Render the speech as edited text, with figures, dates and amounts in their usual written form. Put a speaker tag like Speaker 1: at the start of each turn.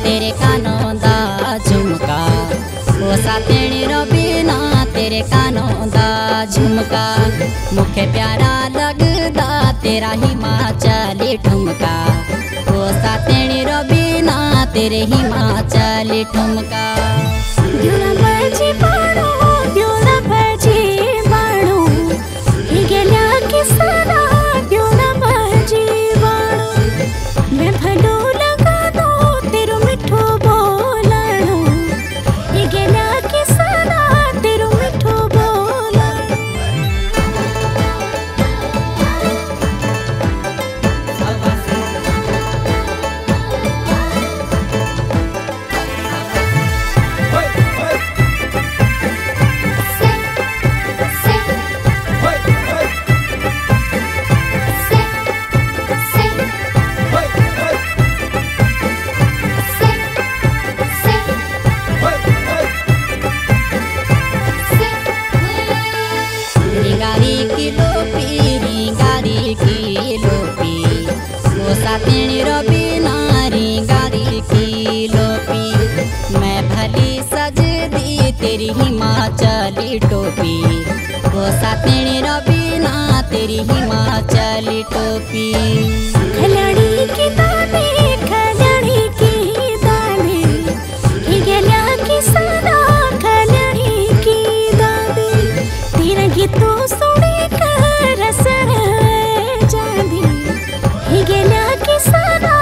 Speaker 1: तेरे कानों दा झुमका वो सातेणी रो बिना तेरे कानों दा झुमका मुखे प्यारा लगदा तेरा हिमाचली ठुमका वो सातेणी रो बिना तेरे हिमाचली ठुमका
Speaker 2: दिला बजी बाणो दिला बजी बाणो ही गेल्या की सदा दिला बजी बाणो मैं भलो
Speaker 1: सातेणी रो बिना रिंगारी की लोपी मैं भली सज दी तेरी हिमाचली टोपी वो सातेणी रो बिना तेरी हिमाचली टोपी
Speaker 2: खलड़ी की दादी ही गेल्या की सदा खलड़ी की दादी तेरा गीतों सुने कर रसर जादी ही गेल्या की सदा